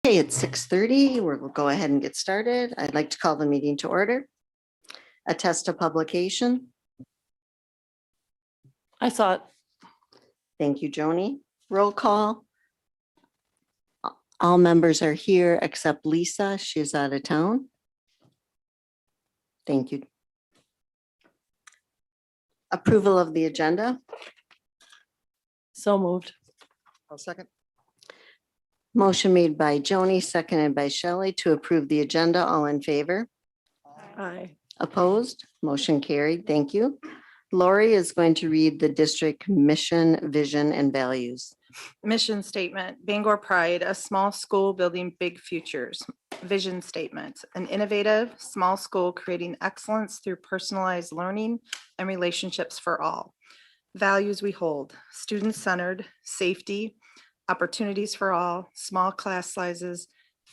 Okay, it's 6:30. We'll go ahead and get started. I'd like to call the meeting to order. Attest to publication. I saw it. Thank you, Joni. Roll call. All members are here except Lisa. She's out of town. Thank you. Approval of the agenda. So moved. I'll second. Motion made by Joni, seconded by Shelley to approve the agenda. All in favor? Aye. Opposed? Motion carried. Thank you. Lori is going to read the district mission, vision, and values. Mission statement, Bangor Pride, a small school building big futures. Vision statement, an innovative, small school creating excellence through personalized learning and relationships for all. Values we hold, student-centered, safety, opportunities for all, small class sizes,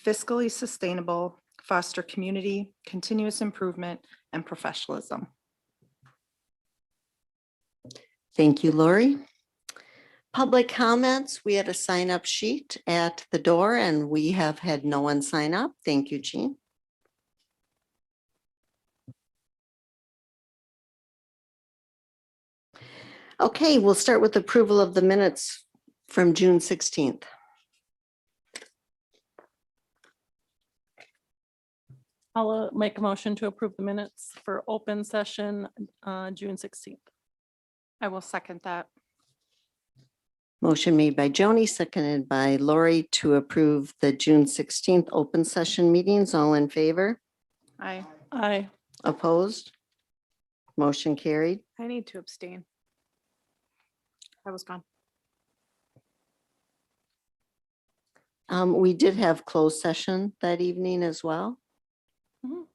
fiscally sustainable, foster community, continuous improvement, and professionalism. Thank you, Lori. Public comments, we had a sign-up sheet at the door and we have had no one sign up. Thank you, Jean. Okay, we'll start with approval of the minutes from June 16th. I'll make a motion to approve the minutes for open session, June 16th. I will second that. Motion made by Joni, seconded by Lori to approve the June 16th open session meetings. All in favor? Aye. Aye. Opposed? Motion carried. I need to abstain. I was gone. We did have closed session that evening as well. Mhm.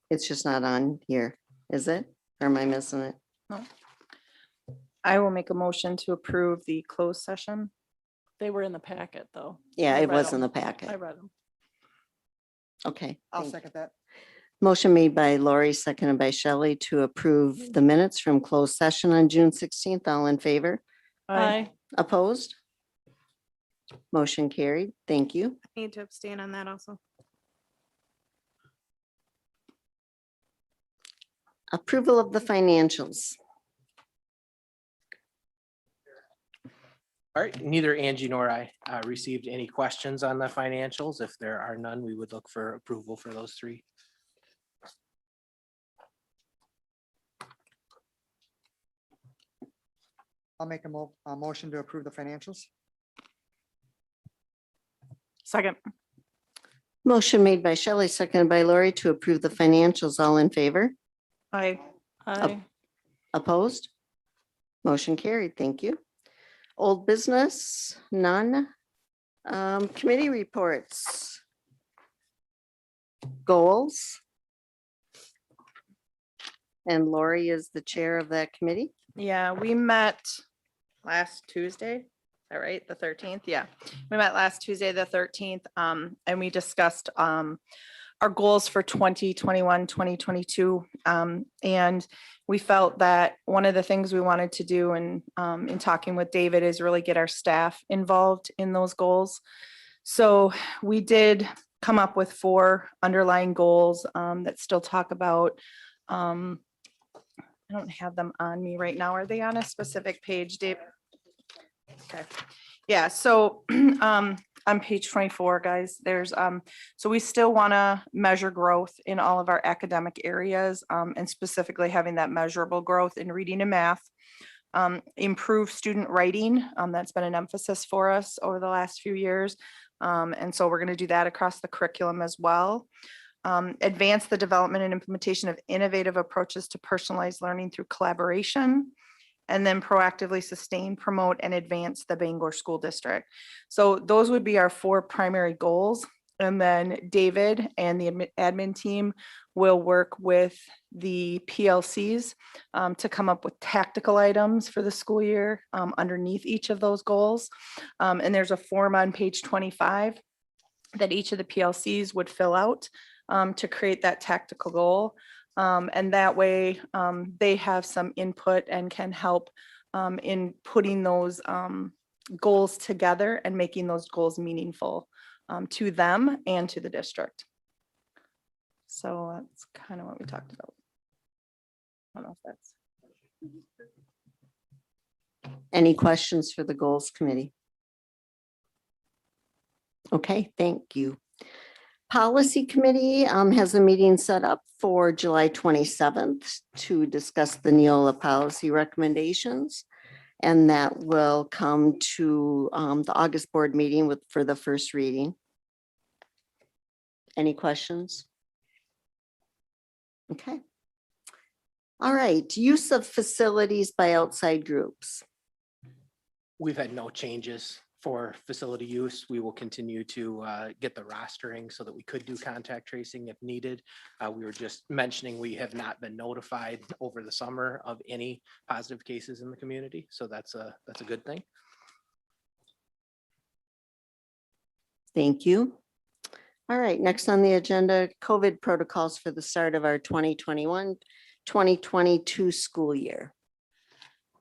It's just not on here, is it? Or am I missing it? No. I will make a motion to approve the closed session. They were in the packet, though. Yeah, I it read was in the them. I packet. read them. Okay. I'll thank you. second that. Motion made by Lori, seconded by Shelley to approve the minutes from closed session on June 16th. All in favor? Aye. Opposed? Motion carried. Thank you. I need to abstain on that also. Approval of the financials. All right, neither Angie nor I received any questions on the financials. If there are none, we would look for approval for those three. I'll make a motion to approve the financials. Second. Motion made by Shelley, seconded by Lori to approve the financials. All in favor? Aye. Aye. Opposed? Motion carried. Thank you. Old business, none. Committee reports. Goals. And Lori is the chair of that committee. Yeah, we met last Tuesday. Is that right? The 13th? Yeah. We met last Tuesday, the 13th, and we discussed our goals for 2021, 2022. And we felt that one of the things we wanted to do in talking with David is really get our staff involved in those goals. So we did come up with 4 underlying goals that still talk about, I don't have them on me right now. Are they on a specific page, Dave? Okay. Yeah, so on page 24, guys, there's so we still want to measure growth in all of our academic areas, and specifically having that measurable growth in reading and math. Improve student writing. That's been an emphasis for us over the last few years. And so we're going to do that across the curriculum as well. Advance the development and implementation of innovative approaches to personalized learning through collaboration, and then proactively sustain, promote, and advance the Bangor School District. So those would be our 4 primary goals. And then David and the admin team will work with the PLCs to come up with tactical items for the school year underneath each of those goals. And there's a form on page 25 that each of the PLCs would fill out to create that tactical goal. And that way they have some input and can help in putting those goals together and making those goals meaningful. to them and to the district. So that's kind of what we talked about. I don't know if that's. Any questions for the Goals Committee? Okay, thank you. Policy Committee has a meeting set up for July 27th to discuss the Neola policy recommendations. And that will come to the August board meeting for the first reading. Any questions? Okay. All right, use of facilities by outside groups. We've had no changes for facility use. We will continue to get the rostering so that we could do contact tracing if needed. We were just mentioning we have not been notified over the summer of any positive cases in the community. So that's a good thing. Thank you. All right, next on the agenda, COVID protocols for the start of our 2021-2022 school year.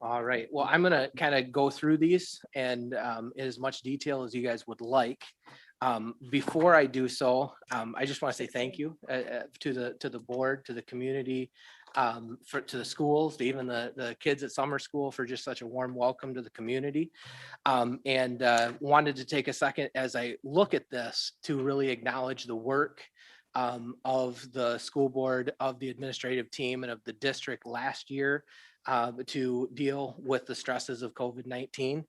All right, well, I'm gonna kind of go through these and in as much detail as you guys would like. Before I do so, I just want to say thank you to the board, to the community, to the schools, to even the kids at summer school for just such a warm welcome to the community. And wanted to take a second as I look at this to really acknowledge the work of the school board, of the administrative team, and of the district last year to deal with the stresses of COVID-19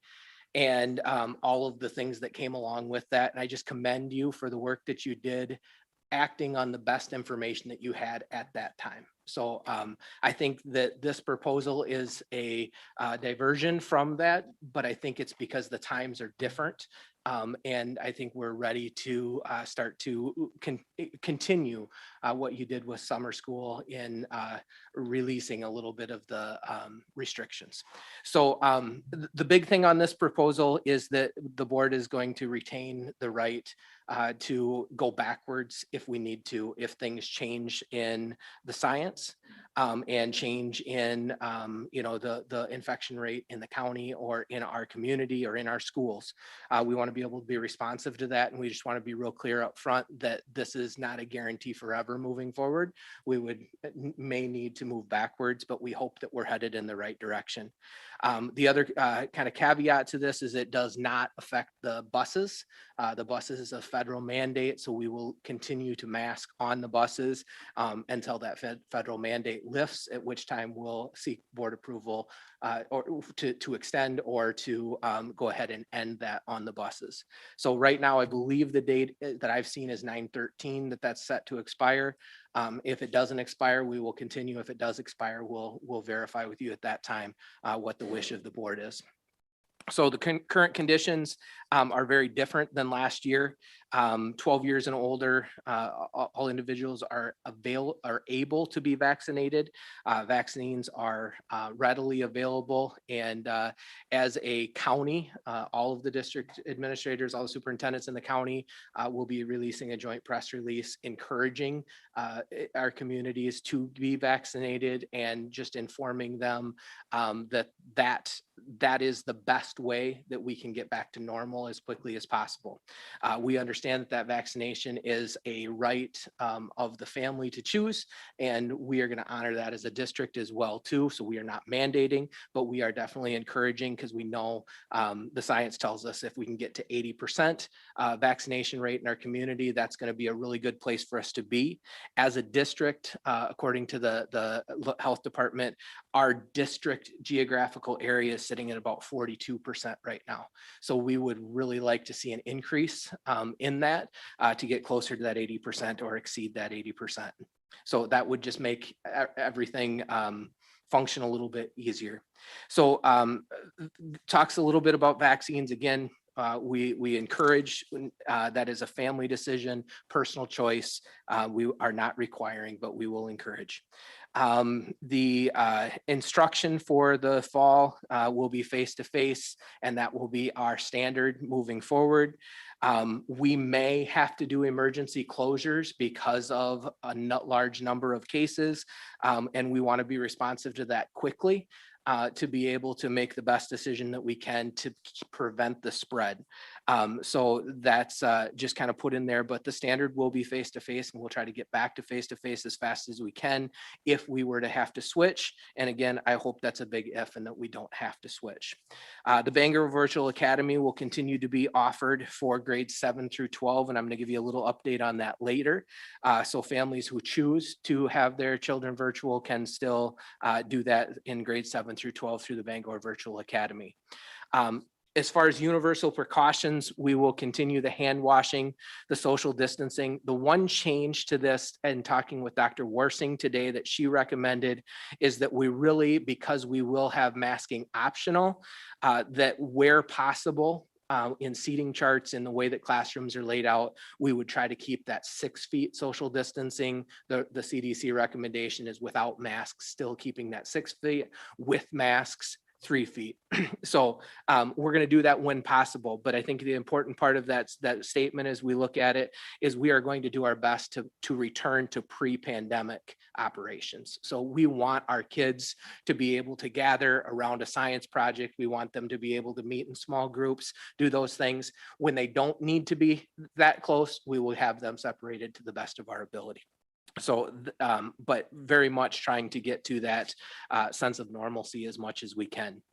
and all of the things that came along with that. And I just commend you for the work that you did, acting on the best information that you had at that time. So I think that this proposal is a diversion from that, but I think it's because the times are different. And I think we're ready to start to continue what you did with summer school in releasing a little bit of the restrictions. So the big thing on this proposal is that the board is going to retain the right to go backwards if we need to, if things change in the science and change in the infection rate in the county or in our community or in our schools. We want to be able to be responsive to that, and we just want to be real clear up front that this is not a guarantee forever moving forward. We may need to move backwards, but we hope that we're headed in the right direction. The other kind of caveat to this is it does not affect the buses. The buses is a federal mandate, so we will continue to mask on the buses until that federal mandate lifts, at which time we'll seek board approval or to extend or to go ahead and end that on the buses. So right now, I believe the date that I've seen is 9/13 that's set to expire. If it doesn't expire, we will continue. If it does expire, we'll verify with you at that time what the wish of the board is. So the current conditions are very different than last year. 12 years and older, all individuals are able to be vaccinated. Vaccines are readily available, and as a county, all of the district administrators, all the superintendents in the county will be releasing a joint press release encouraging our communities to be vaccinated and just informing them that is the best way that we can get back to normal as quickly as possible. We understand that vaccination is a right of the family to choose, and we are going to honor that as a district as well too. So we are not mandating, but we are definitely encouraging, because we know the science tells us if we can get to 80% vaccination rate in our community, that's going to be a really good place for us to be. As a district, according to the health department, our district geographical area is sitting at about 42% right now. So we would really like to see an increase in that to get closer to that 80% or exceed that 80%. So that would just make everything function a little bit easier. So talks a little bit about vaccines again. We encourage that is a family decision, personal choice. We are not requiring, but we will encourage. The instruction for the fall will be face-to-face, and that will be our standard moving forward. We may have to do emergency closures because of a large number of cases, and we want to be responsive to that quickly. To be able to make the best decision that we can to prevent the spread. So that's just kind of put in there, but the standard will be face-to-face, and we'll try to get back to face-to-face as fast as we can if we were to have to switch. And again, I hope that's a big if and that we don't have to switch. The Bangor Virtual Academy will continue to be offered for grades 7 through 12, and I'm going to give you a little update on that later. So families who choose to have their children virtual can still do that in grades 7 through 12 through the Bangor Virtual Academy. As far as universal precautions, we will continue the hand washing, the social distancing. The one change to this, and talking with Dr. Warsing today, that she recommended is that we really, because we will have masking optional, that where possible, in seating charts, in the way that classrooms are laid out, we would try to keep that 6 feet social distancing. The CDC recommendation is without masks, still keeping that 6 feet, with masks 3 feet. So we're going to do that when possible. But I think the important part of that statement, as we look at it, is we are going to do our best to return to pre-pandemic operations. So we want our kids to be able to gather around a science project. We want them to be able to meet in small groups, do those things. When they don't need to be that close, we will have them separated to the best of our ability. So, but very much trying to get to that sense of normalcy as much as we can.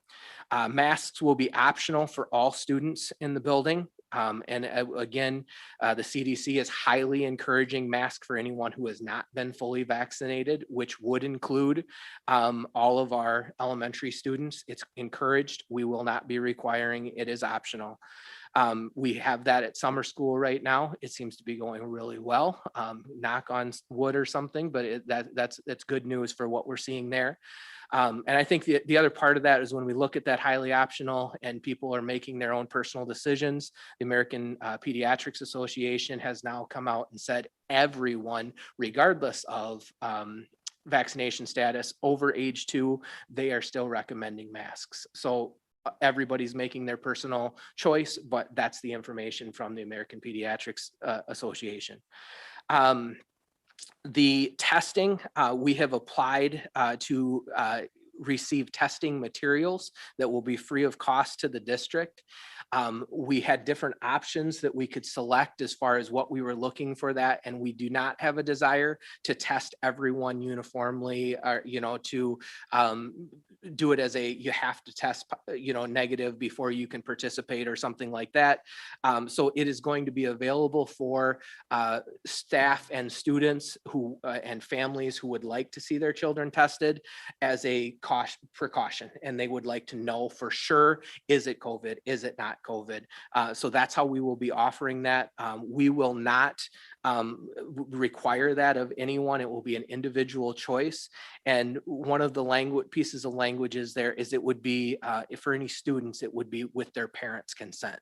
Masks will be optional for all students in the building. And again, the CDC is highly encouraging masks for anyone who has not been fully vaccinated, which would include all of our elementary students. It's encouraged. We will not be requiring. It is optional. We have that at summer school right now. It seems to be going really well. Knock on wood or something, but that's good news for what we're seeing there. And I think the other part of that is when we look at that highly optional and people are making their own personal decisions, the American Pediatrics Association has now come out and said everyone, regardless of vaccination status, over age 2, they are still recommending masks. So everybody's making their personal choice, but that's the information from the American Pediatrics Association. The testing, we have applied to receive testing materials that will be free of cost to the district. We had different options that we could select as far as what we were looking for that, and we do not have a desire to test everyone uniformly, or to do it as you have to test negative before you can participate or something like that. So it is going to be available for staff and students who and families who would like to see their children tested as a precaution, and they would like to know for sure, is it COVID, is it not COVID? So that's how we will be offering that. We will not require that of anyone. It will be an individual choice. And one of the pieces of language is there is it would be, for any students, it would be with their parents' consent.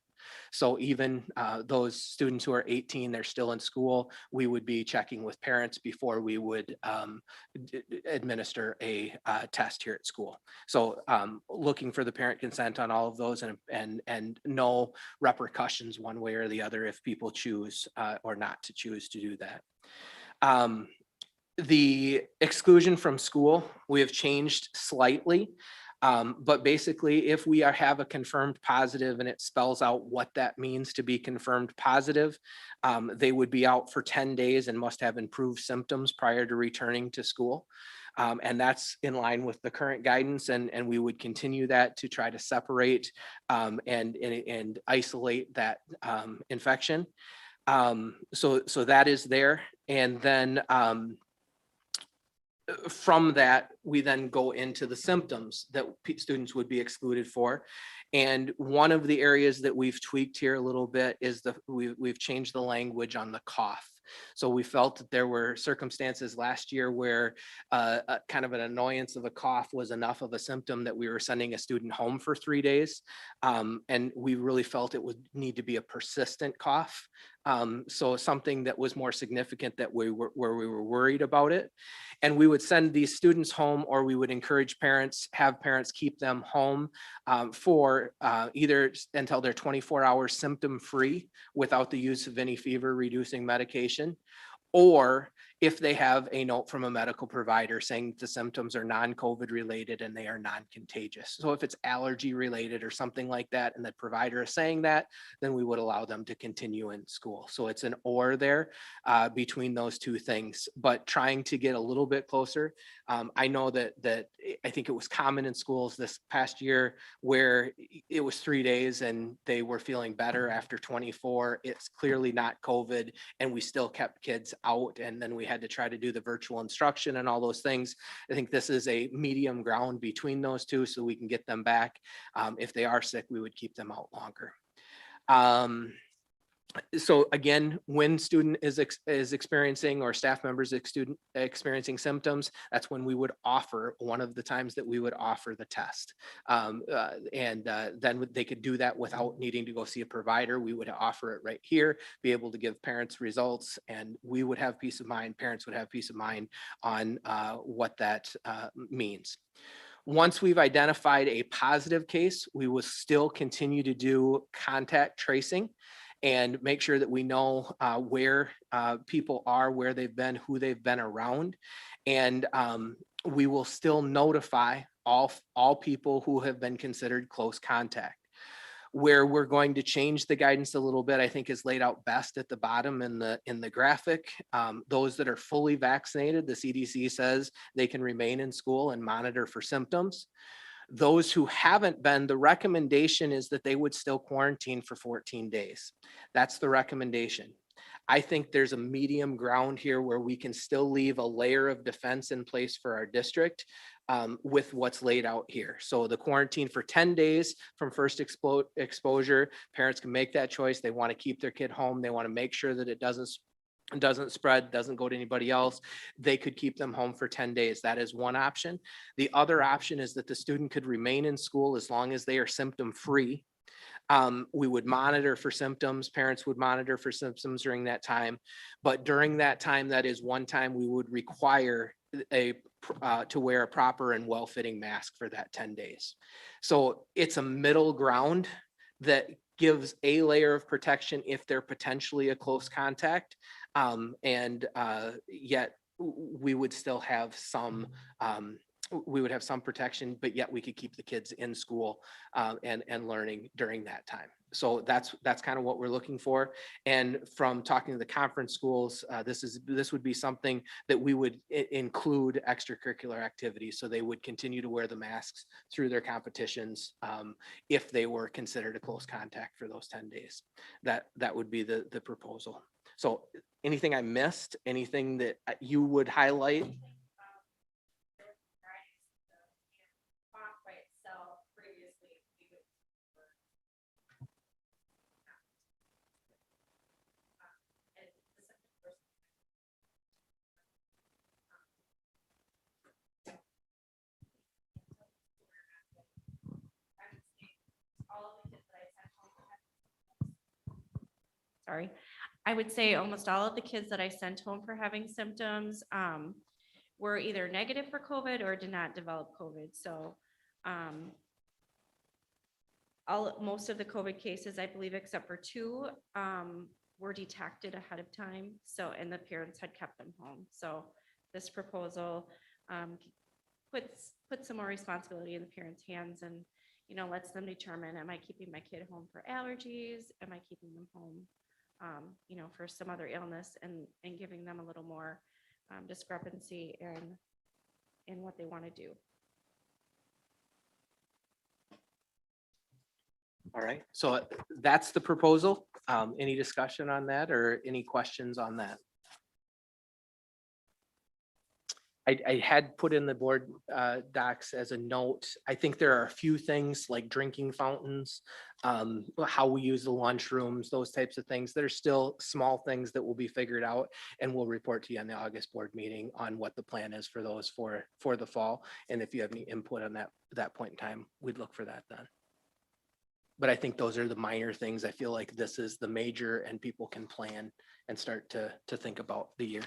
So even those students who are 18, they're still in school, we would be checking with parents before we would administer a test here at school. So looking for the parent consent on all of those, and no repercussions one way or the other if people choose or not to choose to do that. The exclusion from school, we have changed slightly. But basically, if we have a confirmed positive and it spells out what that means to be confirmed positive, they would be out for 10 days and must have improved symptoms prior to returning to school. And that's in line with the current guidance, and we would continue that to try to separate and isolate that infection. So that is there. And then from that, we then go into the symptoms that students would be excluded for. And one of the areas that we've tweaked here a little bit is we've changed the language on the cough. So we felt that there were circumstances last year where kind of an annoyance of a cough was enough of a symptom that we were sending a student home for 3 days. And we really felt it would need to be a persistent cough. So something that was more significant where we were worried about it. And we would send these students home, or we would encourage have parents keep them home for either until they're 24 hours symptom free without the use of any fever reducing medication, or if they have a note from a medical provider saying the symptoms are non-COVID related and they are non-contagious. So if it's allergy related or something like that, and the provider is saying that, then we would allow them to continue in school. So it's an or there between those two things, but trying to get a little bit closer. I know that I think it was common in schools this past year where it was 3 days and they were feeling better after 24. It's clearly not COVID, and we still kept kids out, and then we had to try to do the virtual instruction and all those things. I think this is a medium ground between those two, so we can get them back. If they are sick, we would keep them out longer. So again, when student is experiencing, or staff members experiencing symptoms, that's when we would offer, one of the times that we would offer the test. Then they could do that without needing to go see a provider. We would offer it right here, be able to give parents results, and we would have peace of mind. Parents would have peace of mind on what that means. Once we've identified a positive case, we will still continue to do contact tracing and make sure that we know where people are, where they've been, who they've been around. And we will still notify all people who have been considered close contact. Where we're going to change the guidance a little bit, I think is laid out best at the bottom in the graphic. Those that are fully vaccinated, the CDC says they can remain in school and monitor for symptoms. Those who haven't been, the recommendation is that they would still quarantine for 14 days. That's the recommendation. I think there's a medium ground here where we can still leave a layer of defense in place for our district with what's laid out here. So the quarantine for 10 days from first exposure, parents can make that choice. They want to keep their kid home. They want to make sure that it doesn't spread, doesn't go to anybody else. They could keep them home for 10 days. That is one option. The other option is that the student could remain in school as long as they are symptom free. We would monitor for symptoms. Parents would monitor for symptoms during that time. But during that time, that is one time we would require to wear a proper and well-fitting mask for that 10 days. So it's a middle ground that gives a layer of protection if they're potentially a close contact. Yet we would still have some protection, but yet we could keep the kids in school and learning during that time. So that's kind of what we're looking for. And from talking to the conference schools, this would be something that we would include extracurricular activities. So they would continue to wear the masks through their competitions if they were considered a close contact for those 10 days. That would be the proposal. So anything I missed, anything that you would highlight? Sorry, I would say almost all of the kids that I sent home for having symptoms were either negative for COVID or did not develop COVID. So most of the COVID cases, I believe, except for 2, were detected ahead of time. So, and the parents had kept them home. So this proposal puts some more responsibility in the parents' hands and, you know, lets them determine, am I keeping my kid home for allergies? Am I keeping them home you know, for some other illness, and giving them a little more discrepancy in what they want to do. All right, so that's the proposal. Any discussion on that or any questions on that? I had put in the board docs as a note. I think there are a few things like drinking fountains, how we use the lunchrooms, those types of things. There's still small things that will be figured out, and we'll report to you on the August board meeting on what the plan is for those for the fall. And if you have any input on that point in time, we'd look for that then. But I think those are the minor things. I feel like this is the major, and people can plan and start to think about the year.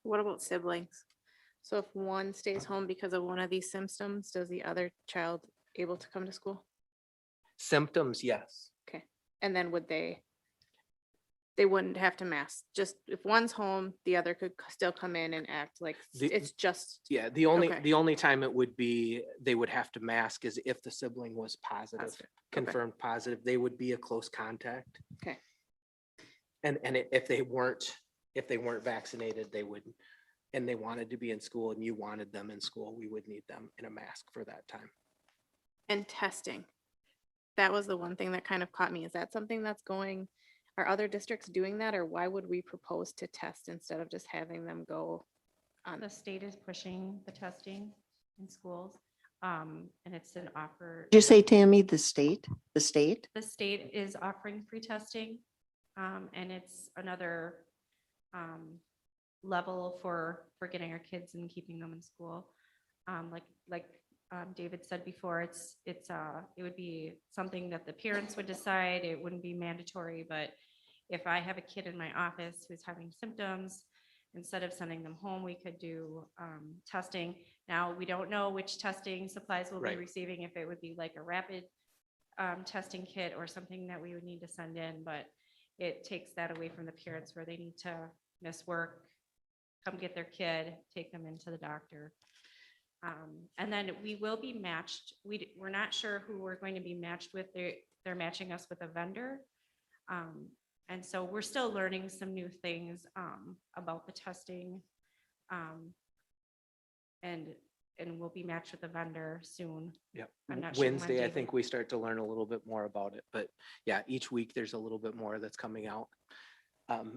What about siblings? So if one stays home because of one of these symptoms, does the other child able to come to school? Symptoms, yes. Okay. And then would they they wouldn't have to mask. Just if one's home, the other could still come in and act like it's just, Yeah, Okay. the only time it would be, they would have to mask is if the sibling was positive, Positive, okay. confirmed positive, they would be a close contact. Okay. And if they weren't vaccinated, they would, and they wanted to be in school and you wanted them in school, we would need them in a mask for that time. and testing. That was the one thing that kind of caught me. Is that something that's going, are other districts doing that, or why would we propose to test instead of just having them go on? The state is pushing the testing in schools. And it's an offer. Did you say, Tammy, the state? The state? The state is offering free testing. And it's another level for getting our kids and keeping them in school. Like David said before, it would be something that the parents would decide. It wouldn't be mandatory, but if I have a kid in my office who's having symptoms, instead of sending them home, we could do testing. Now, we don't know which testing supplies we'll be Right. receiving, if it would be like a rapid testing kit or something that we would need to send in, but it takes that away from the parents where they need to miss work, come get their kid, take them into the doctor. And then we will be matched. We're not sure who we're going to be matched with. They're matching us with a vendor. And so we're still learning some new things about the testing. And we'll be matched with a vendor soon. Yep. I'm not sure when, Wednesday, I David. think we start to learn a little bit more about it, but yeah, each week there's a little bit more that's coming out.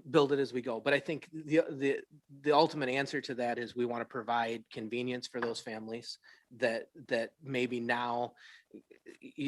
Build it as we go. But I think the ultimate answer to that is we want to provide convenience for those families that maybe now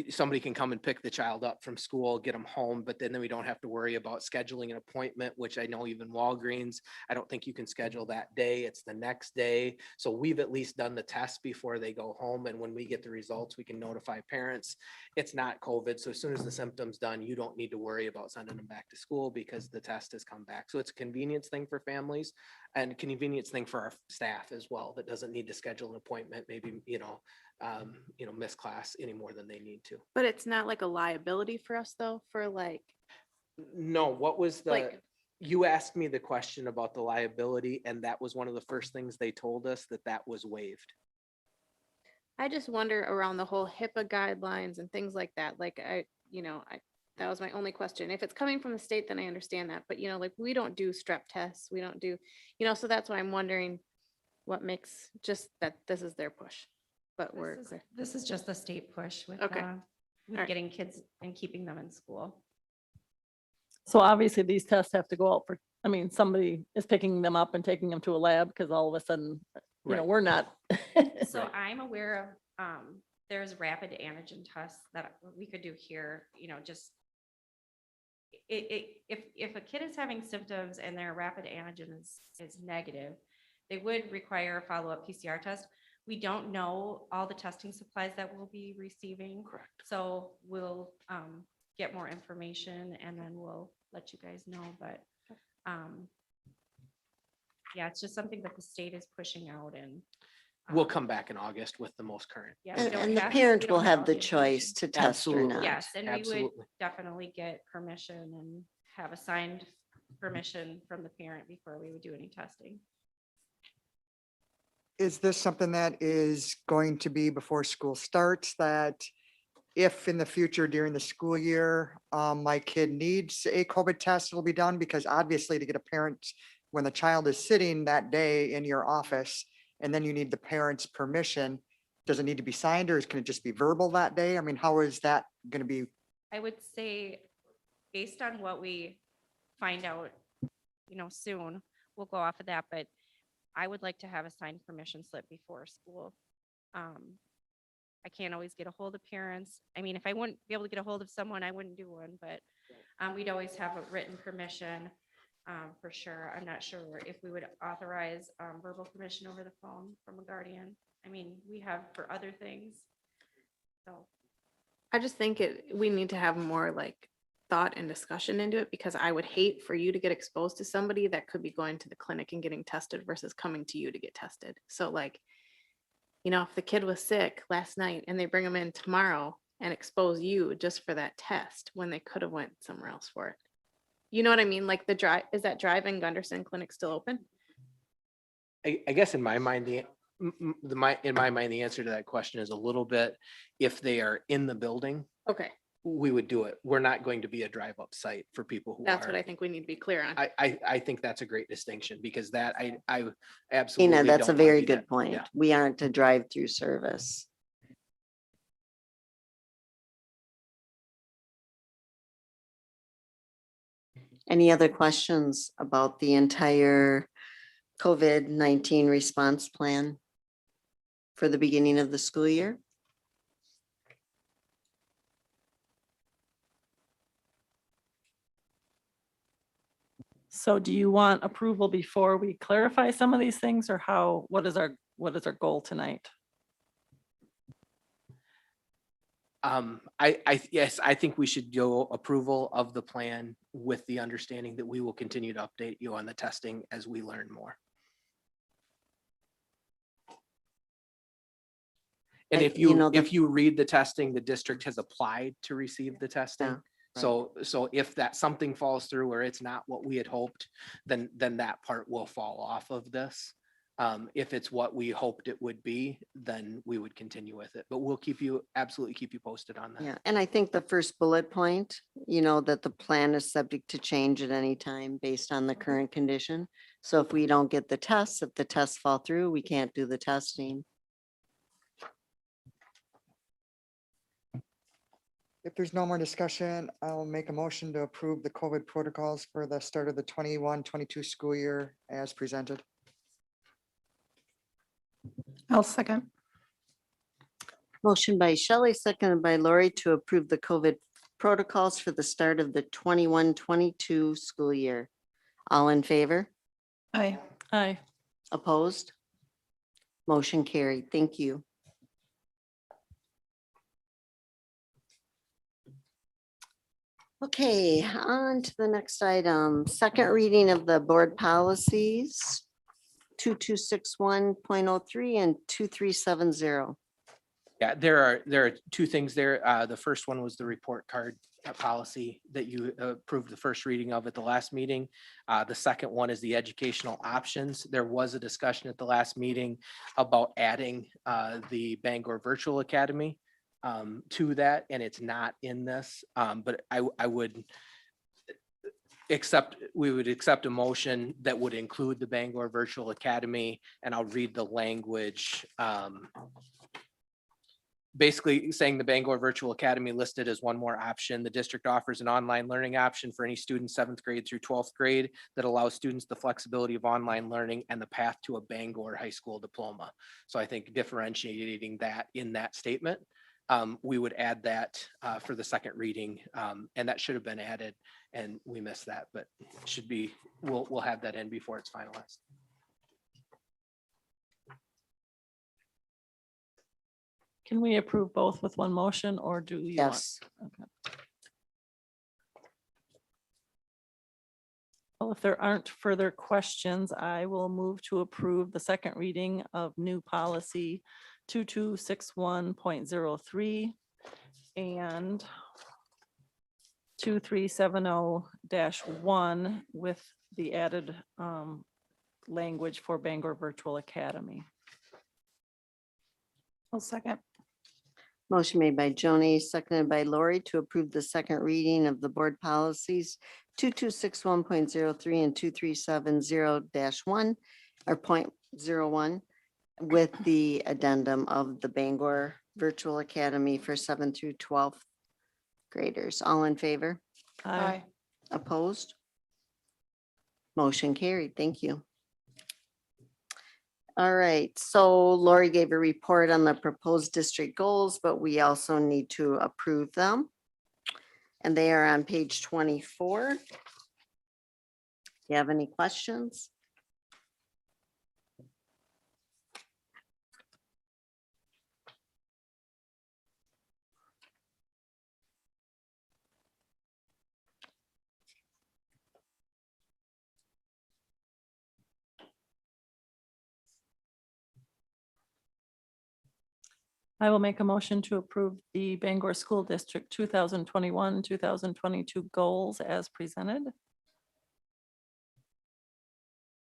somebody can come and pick the child up from school, get them home, but then we don't have to worry about scheduling an appointment, which I know even Walgreens, I don't think you can schedule that day. It's the next day. So we've at least done the test before they go home. And when we get the results, we can notify parents it's not COVID. So as soon as the symptom's done, you don't need to worry about sending them back to school because the test has come back. So it's a convenience thing for families and a convenience thing for our staff as well. That doesn't need to schedule an appointment, maybe, miss class any more than they need to. But it's not like a liability for us though, for like, No, what was Like- you asked me the question about the liability, and that was one of the first things they told us, that was waived. I just wonder around the whole HIPAA guidelines and things like that. Like that was my only question. If it's coming from the state, then I understand that. But like we don't do strep tests. We don't do, so that's why I'm wondering what makes just that this is their push. But This is just the state push with, Okay. with Alright. getting kids and keeping them in school. So obviously these tests have to go out for, somebody is picking them up and taking them to a lab because all of a sudden, Right. we're not. So Right. I'm aware of, there's rapid antigen tests that we could do here, just if a kid is having symptoms and their rapid antigen is negative, they would require a follow-up PCR test. We don't know all the testing supplies that we'll be receiving. Correct. So we'll get more information and then we'll let you guys know, but yeah, it's just something that the state is pushing out and We'll come back in August with the most current. yeah, we don't And the have- parent we don't will have all the information. choice to test or Absolutely. not. Yes, and we would Absolutely. definitely get permission and have a signed permission from the parent before we would do any testing. Is this something that is going to be before school starts, that if in the future during the school year, my kid needs a COVID test, it'll be done? Because obviously to get a parent, when the child is sitting that day in your office and then you need the parent's permission, does it need to be signed or can it just be verbal that day? I mean, how is that going to be? I would say, based on what we find out, soon, we'll go off of that, but I would like to have a signed permission slip before school. I can't always get a hold of parents. If I wouldn't be able to get a hold of someone, I wouldn't do one, but we'd always have a written permission for sure. I'm not sure if we would authorize verbal permission over the phone from a guardian. We have for other things. So, I just think we need to have more like thought and discussion into it, because I would hate for you to get exposed to somebody that could be going to the clinic and getting tested versus coming to you to get tested. So like, if the kid was sick last night and they bring them in tomorrow and expose you just for that test when they could have went somewhere else for it. You know what I mean? Like the drive, is that drive in Gunderson Clinic still open? I guess in my mind, in my mind, the answer to that question is a little bit, if they are in the building, Okay, we would do it. We're not going to be a drive-up site for people who that's what are. I think we need to be clear on. I think that's a great distinction, because that I absolutely. Tina, that's a don't wanna very be good that. point. Yeah. We aren't a drive-through service. Any other questions about the entire COVID-19 response plan for the beginning of the school year? So do you want approval before we clarify some of these things, or how, what is our goal tonight? Yes, I think we should go approval of the plan with the understanding that we will continue to update you on the testing as we learn more. And if you know, if you read the testing, the district has applied to receive the testing. right. So if that something falls through or it's not what we had hoped, then that part will fall off of this. If it's what we hoped it would be, then we would continue with it, but we'll absolutely keep you posted on that. Yeah, and I think the first bullet point, that the plan is subject to change at any time based on the current condition. So if we don't get the tests, if the tests fall through, we can't do the testing. If there's no more discussion, I'll make a motion to approve the COVID protocols for the start of the 21-22 school year as presented. I'll second. Motion by Shelley, seconded by Lori to approve the COVID protocols for the start of the 21-22 school year. All in favor? Aye. Aye. Opposed? Motion carried. Thank you. Okay, on to the next item. Second reading of the board policies 2261.03 and 2370. Yeah, there are two things there. The first one was the report card policy that you approved the first reading of at the last meeting. The second one is the educational options. There was a discussion at the last meeting about adding the Bangor Virtual Academy to that, and it's not in this, but we would accept a motion that would include the Bangor Virtual Academy, and I'll read the language. Basically saying the Bangor Virtual Academy listed as one more option. The district offers an online learning option for any student 7th grade through 12th grade that allows students the flexibility of online learning and the path to a Bangor high school diploma. So I think differentiating that in that statement, we would add that for the second reading, and that should have been added, and we missed that, but should be, we'll have that in before it's finalized. Can we approve both with one motion, or do you want? Yes. Okay. Well, if there aren't further questions, I will move to approve the second reading of new policy 2261.03 and 2370-1 with the added language for Bangor Virtual Academy. I'll second. Motion made by Joni, seconded by Lori to approve the second reading of the board policies 2261.03 and 2370-1 or 0.01 with the addendum of the Bangor Virtual Academy for 7th through 12th graders. All in favor? Aye. Opposed? Motion carried. Thank you. All right, so Lori gave a report on the proposed district goals, but we also need to approve them. And they are on page 24. You have any questions? I will make a motion to approve the Bangor School District 2021, 2022 goals as presented.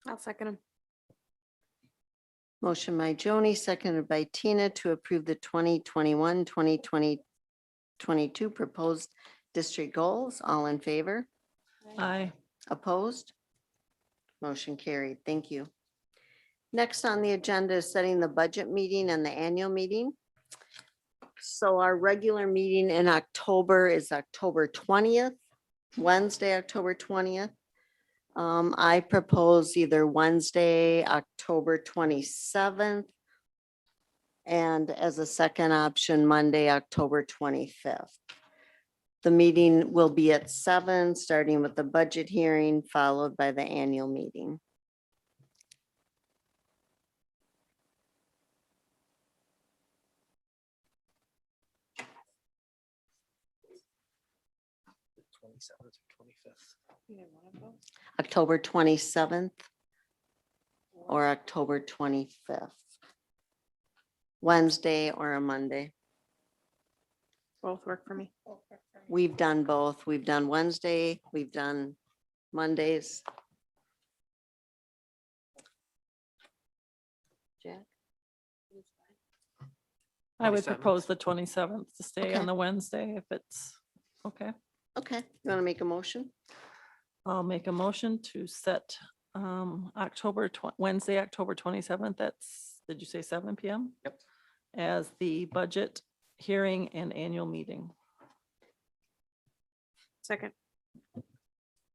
I'll second him. Motion by Joni, seconded by Tina to approve the 2021-2022 proposed district goals. All in favor? Aye. Opposed? Motion carried. Thank you. Next on the agenda is setting the budget meeting and the annual meeting. So our regular meeting in October is October 20th, Wednesday, October 20th. I propose either Wednesday, October 27th, and as a second option, Monday, October 25th. The meeting will be at 7, starting with the budget hearing, followed by the annual meeting. The 27th or 25th. October 27th or October 25th. Wednesday or a Monday. Both work for me. We've done both. We've done Wednesday, we've done Mondays. Jack? I would 27th. propose the 27th to stay Okay. on the Wednesday if it's okay. Okay, you want to make a motion? I'll make a motion to set Wednesday, October 27th. That's, did you say 7 PM? Yep. As the budget hearing and annual meeting. Second.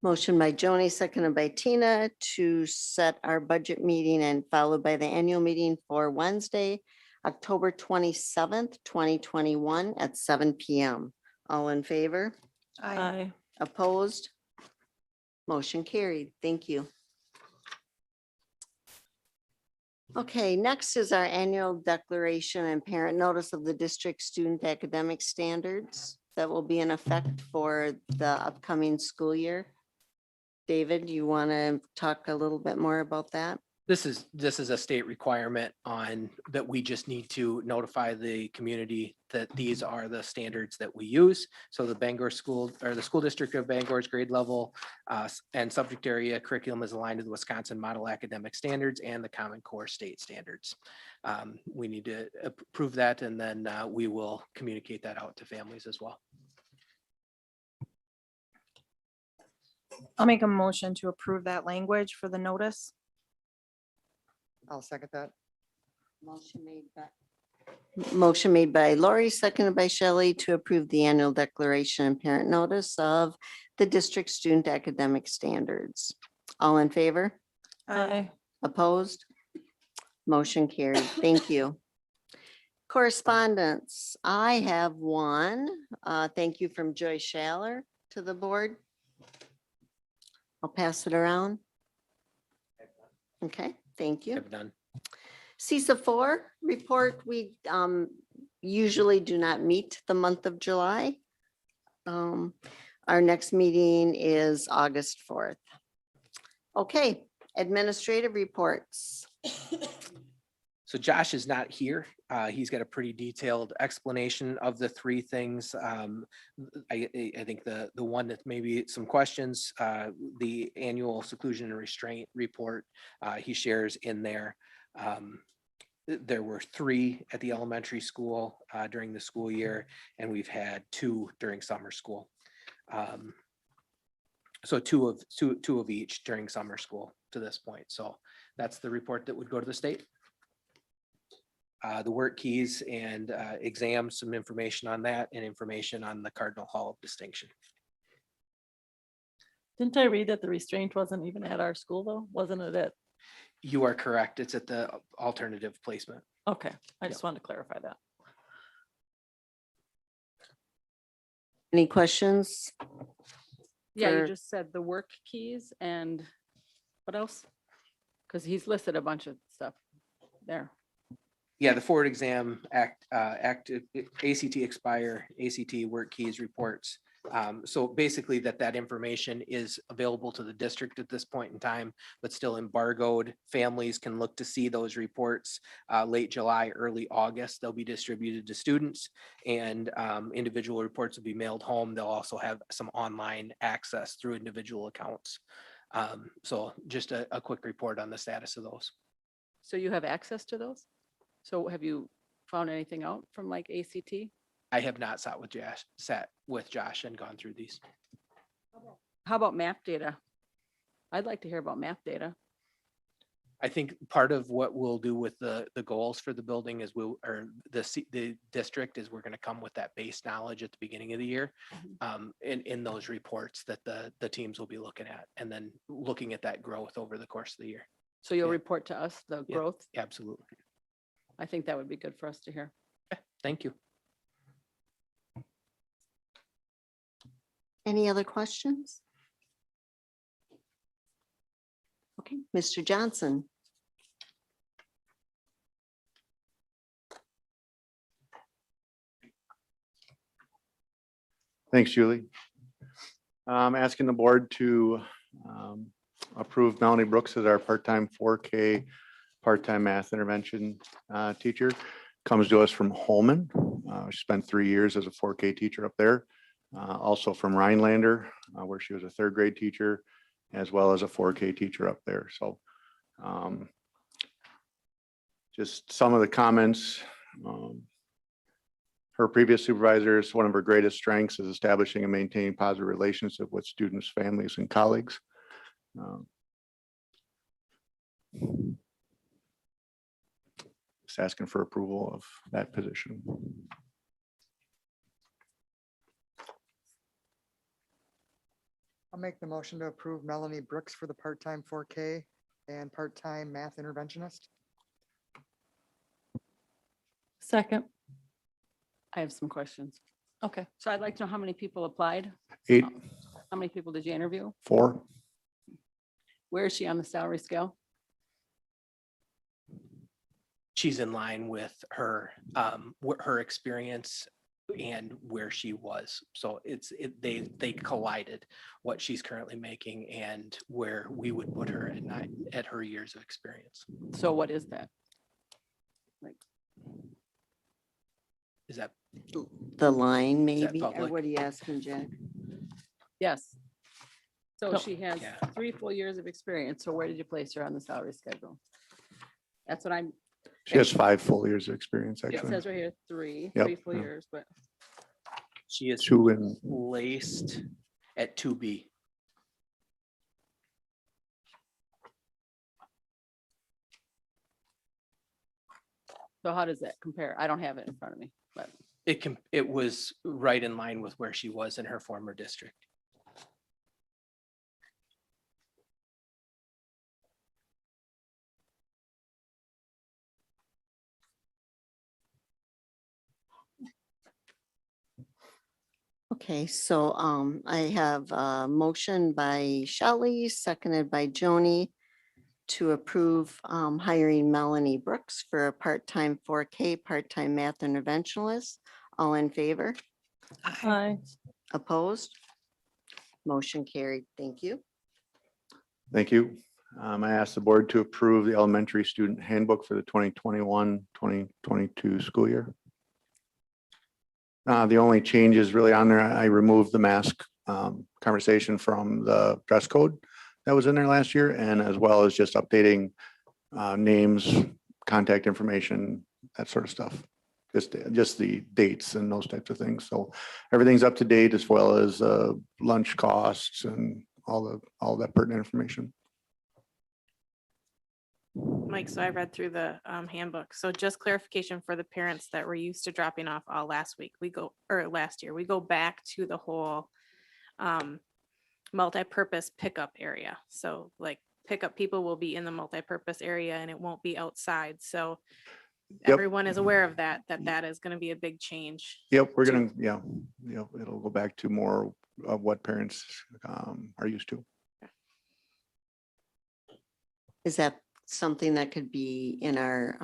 Motion by Joni, seconded by Tina to set our budget meeting and followed by the annual meeting for Wednesday, October 27th, 2021 at 7 PM. All in favor? Aye. Opposed? Motion carried. Thank you. Okay, next is our annual declaration and parent notice of the district student academic standards that will be in effect for the upcoming school year. David, you want to talk a little bit more about that? This is a state requirement on that we just need to notify the community that these are the standards that we use. So the Bangor school or the school district of Bangor's grade level and subject area curriculum is aligned to the Wisconsin Model Academic Standards and the Common Core state standards. We need to approve that and then we will communicate that out to families as well. I'll make a motion to approve that language for the notice. I'll second that. Motion made by Lori, seconded by Shelley to approve the annual declaration and parent notice of the district student academic standards. All in favor? Aye. Opposed? Motion carried. Thank you. Correspondence. I have one. Thank you from Joy Schaller to the board. I'll pass it around. Okay, thank you. Have done. CISA 4 report, we usually do not meet the month of July. Our next meeting is August 4th. Okay, administrative reports. So Josh is not here. He's got a pretty detailed explanation of the three things. I think the one that maybe some questions, the annual seclusion and restraint report he shares in there. There were 3 at the elementary school during the school year, and we've had 2 during summer school. So two of each during summer school to this point. So that's the report that would go to the state. The work keys and exams, some information on that and information on the Cardinal Hall of Distinction. Didn't I read that the restraint wasn't even at our school though? Wasn't it at? You are correct. It's at the alternative placement. Okay, I just wanted to clarify that. Any questions? Yeah, for- you just said the work keys and what else? Because he's listed a bunch of stuff there. Yeah, the forward exam active ACT expire, ACT work keys reports. So basically that information is available to the district at this point in time, but still embargoed. Families can look to see those reports late July, early August. They'll be distributed to students and individual reports will be mailed home. They'll also have some online access through individual accounts. So just a quick report on the status of those. So you have access to those? So have you found anything out from like ACT? I have not sat with Josh and gone through these. How about map data? I'd like to hear about map data. I think part of what we'll do with the goals for the building is the district is we're going to come with that base knowledge at the beginning of the year. In those reports that the teams will be looking at, and then looking at that growth over the course of the year. So you'll Yeah. report to us the Yeah. growth? Absolutely. I think that would be good for us to hear. Thank you. Any other questions? Okay, Mr. Johnson. Thanks, Julie. I'm asking the board to approve Melanie Brooks as our part-time 4K, part-time math intervention teacher. Comes to us from Holman. She spent 3 years as a 4K teacher up there. Also from Rhinelander, where she was a third grade teacher, as well as a 4K teacher up there. So just some of the comments. Her previous supervisors, one of her greatest strengths is establishing and maintaining positive relationship with students, families, and colleagues. Just asking for approval of that position. I'll make the motion to approve Melanie Brooks for the part-time 4K and part-time math interventionist. Second. I have some questions. Okay. So I'd like to know how many people applied? 8, How many people did you interview? 4. Where is she on the salary scale? She's in line with her her experience and where she was. So they collided what she's currently making and where we would put her at her years of experience. So what is that? Is that The line Is that maybe, or public? what are you asking, Jack? Yes. So No. she has Yeah. 3 full years of experience. So where did you place her on the salary schedule? That's what I'm, She has 5 full years of experience, it actually. says right here, 3 Yep, full yeah. years, but she is 2 and placed at 2B. so how does that compare? I don't have it in front of me, but It was right in line with where she was in her former district. Okay, so I have a motion by Shelley, seconded by Joni to approve hiring Melanie Brooks for a part-time 4K, part-time math interventionist. All in favor? Aye. Opposed? Motion carried. Thank you. thank you. I asked the board to approve the elementary student handbook for the 2021-2022 school year. The only changes really on there, I removed the mask conversation from the dress code that was in there last year, and as well as just updating names, contact information, that sort of stuff. Just the dates and those types of things. So everything's up to date, as well as lunch costs and all that pertinent information. Mike, so I read through the handbook. So just clarification for the parents that were used to dropping off all last year, we go back to the whole multi-purpose pickup area. So like pickup people will be in the multi-purpose area and it won't be outside. So Yep. everyone is aware of that is going to be a big change. Yep, we're gonna, it'll go back to more of what parents are used to. Is that something that could be in our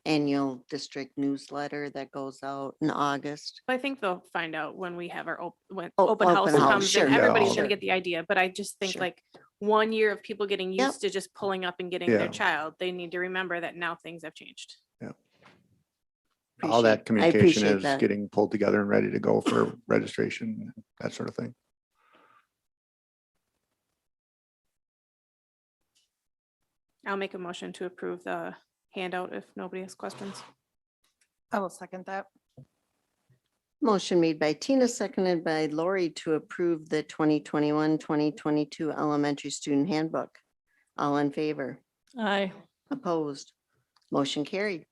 annual district newsletter that goes out in August? I think they'll find out when we have our open open house house, comes sure. in. Yeah. Everybody's Sure. gonna get the idea, but I just think Sure. like 1 year of people getting Yep. used to just pulling up and getting Yeah. their child, they need to remember that now things have changed. All that I communication appreciate is that. getting pulled together and ready to go for registration, that sort of thing. I'll make a motion to approve the handout if nobody has questions. I will second that. Motion made by Tina, seconded by Lori to approve the 2021-2022 elementary student handbook. All in favor? Aye. Opposed? Motion carried.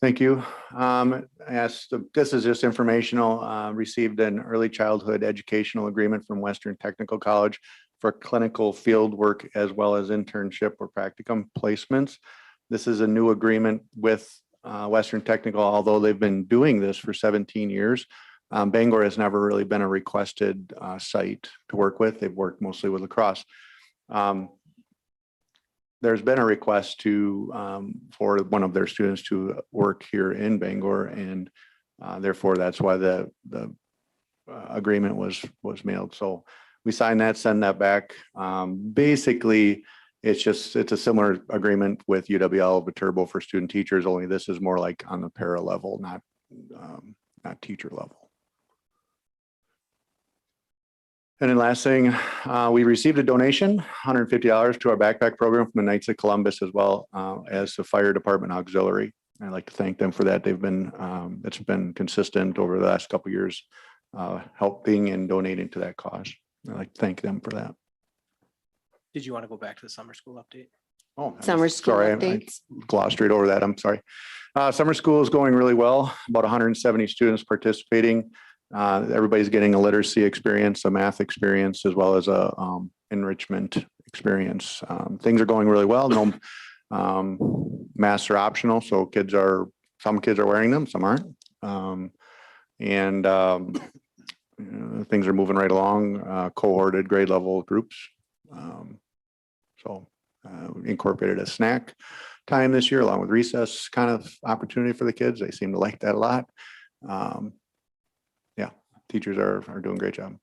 Thank you. This is just informational. Received an early childhood educational agreement from Western Technical College for clinical field work as well as internship or practicum placements. This is a new agreement with Western Technical, although they've been doing this for 17 years. Bangor has never really been a requested site to work with. They've worked mostly with lacrosse. There's been a request to for one of their students to work here in Bangor, and therefore that's why the agreement was mailed. So we signed that, send that back. Basically, it's a similar agreement with UWL Viterbo for student teachers, only this is more like on the para level, not teacher level. And then last thing, we received a donation, $150 to our backpack program from the Knights of Columbus, as well as the fire department auxiliary. I'd like to thank them for that. They've been, it's been consistent over the last couple of years, helping and donating to that cause. I'd like to thank them for that. Did you want to go back to the summer school update? Oh, Summer school sorry, I updates. glossed right over that. I'm sorry. Summer school is going really well. About 170 students participating. Everybody's getting a literacy experience, a math experience, as well as a enrichment experience. Things are going really well. No masks are optional, so some kids are wearing them, some aren't. Things are moving right along. Cohorted grade level groups. Incorporated a snack time this year along with recess kind of opportunity for the kids. They seem to like that a lot. Teachers are doing a great job.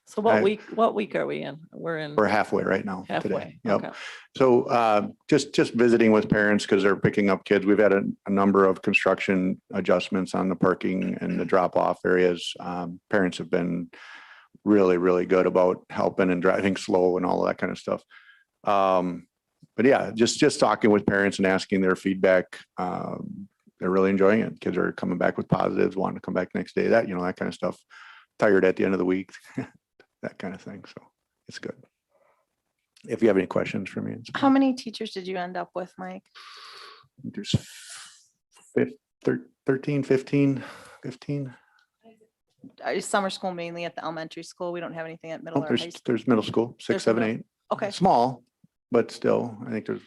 So what week are we in? We're halfway right now today. halfway. Yep. Okay. So just visiting with parents because they're picking up kids. We've had a number of construction adjustments on the parking and the drop off areas. Parents have been really, really good about helping and driving slow and all of that kind of stuff. But yeah, just talking with parents and asking their feedback. They're really enjoying it. Kids are coming back with positives, wanting to come back next day, that kind of stuff. Tired at the end of the week, that kind of thing. So it's good. If you have any questions for me. How many teachers did you end up with, Mike? There's 13, 15. Summer school mainly at the elementary school. We don't have anything at middle or high school. There's middle school, 6, There's 7, middle. 8. Okay. Small, but still, I think there's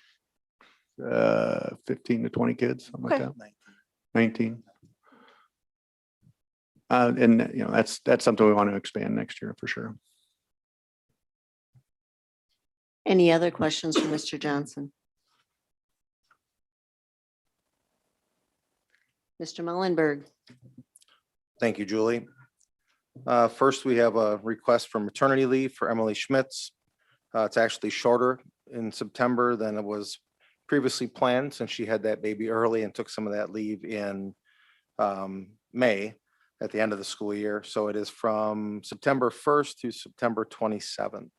15 to 20 kids, something like Okay. that. 19. And that's something we want to expand next year for sure. Any other questions for Mr. Johnson? Mr. Mullenberg. Thank you, Julie. First, we have a request for maternity leave for Emily Schmitz. It's actually shorter in September than it was previously planned since she had that baby early and took some of that leave in May at the end of the school year. So it is from September 1st to September 27th.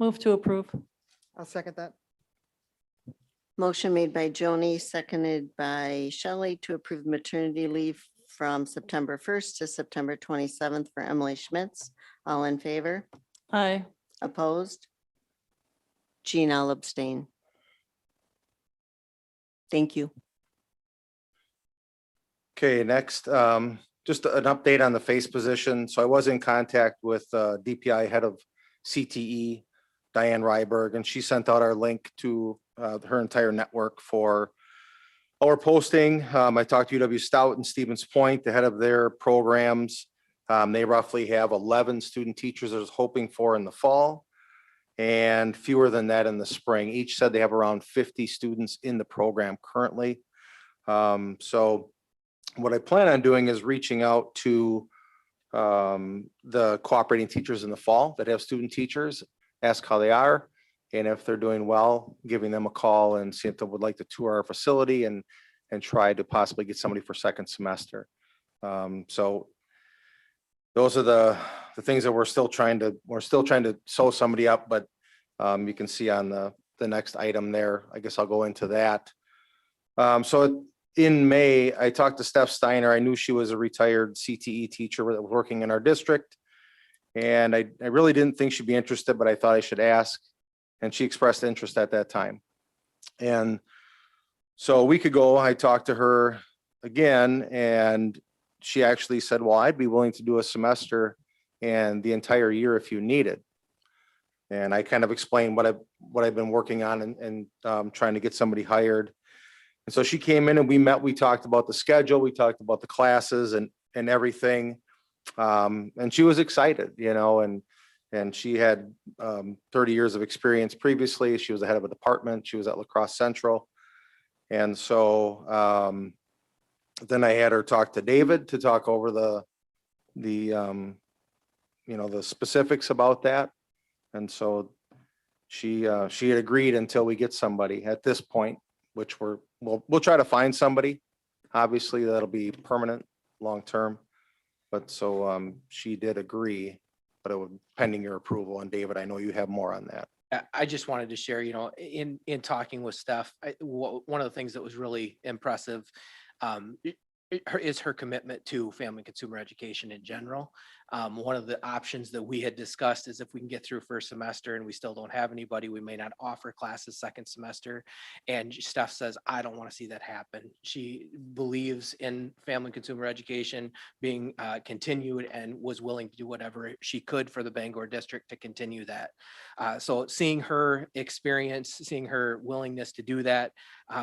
Move to approve. I'll second that. Motion made by Joni, seconded by Shelley to approve maternity leave from September 1st to September 27th for Emily Schmitz. All in favor? Aye. Opposed? Jean, I'll abstain. Thank you. Okay, next, just an update on the face position. So I was in contact with DPI head of CTE, Diane Ryberg, and she sent out our link to her entire network for our posting. I talked to UW Stout and Stevens Point, the head of their programs. They roughly have 11 student teachers they're hoping for in the fall and fewer than that in the spring. Each said they have around 50 students in the program currently. So what I plan on doing is reaching out to the cooperating teachers in the fall that have student teachers, ask how they are. And if they're doing well, giving them a call and see if they would like to tour our facility and try to possibly get somebody for second semester. So those are the things that we're still trying to sew somebody up, but You can see on the next item there. I guess I'll go into that. So in May, I talked to Steph Steiner. I knew she was a retired CTE teacher that was working in our district. And I really didn't think she'd be interested, but I thought I should ask. And she expressed interest at that time. And so a week ago, I talked to her again, and she actually said, well, I'd be willing to do a semester and the entire year if you need it. And I kind of explained what I've been working on and trying to get somebody hired. And so she came in and we met, we talked about the schedule, we talked about the classes and everything. And she was excited, you know, and she had 30 years of experience previously. She was the head of a department. She was at La Crosse Central. And so then I had her talk to David to talk over the specifics about that. And so she had agreed until we get somebody at this point, which we'll try to find somebody. Obviously, that'll be permanent, long-term. But so she did agree, but it would pending your approval. And David, I know you have more on that. I just wanted to share, you know, in talking with Steph, one of the things that was really impressive is her commitment to family and consumer education in general. One of the options that we had discussed is if we can get through first semester and we still don't have anybody, we may not offer classes second semester. And Steph says, I don't want to see that happen. She believes in family and consumer education being continued and was willing to do whatever she could for the Bangor district to continue that. So seeing her experience, seeing her willingness to do that,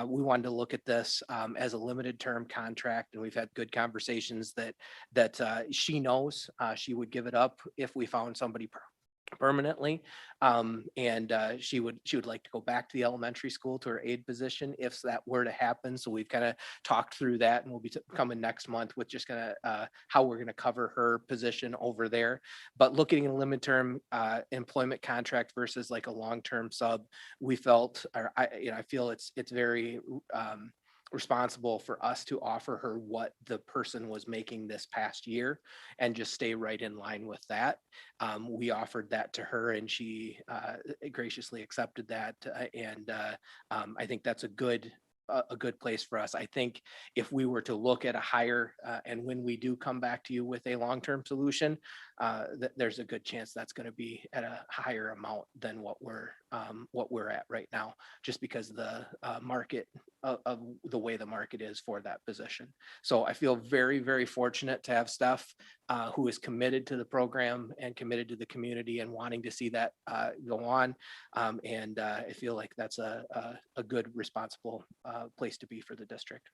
we wanted to look at this as a limited term contract, and we've had good conversations that she knows she would give it up if we found somebody permanently. And she would like to go back to the elementary school to her aide position if that were to happen. So we've kind of talked through that, and we'll be coming next month with just how we're going to cover her position over there. But looking at a limited term employment contract versus like a long-term sub, we felt, or I feel it's very responsible for us to offer her what the person was making this past year and just stay right in line with that. We offered that to her, and she graciously accepted that. And I think that's a good place for us. I think if we were to look at a higher, and when we do come back to you with a long-term solution, there's a good chance that's going to be at a higher amount than what we're at right now, just because the market of the way the market is for that position. So I feel very, very fortunate to have Steph, who is committed to the program and committed to the community and wanting to see that go on. And I feel like that's a good, responsible place to be for the district.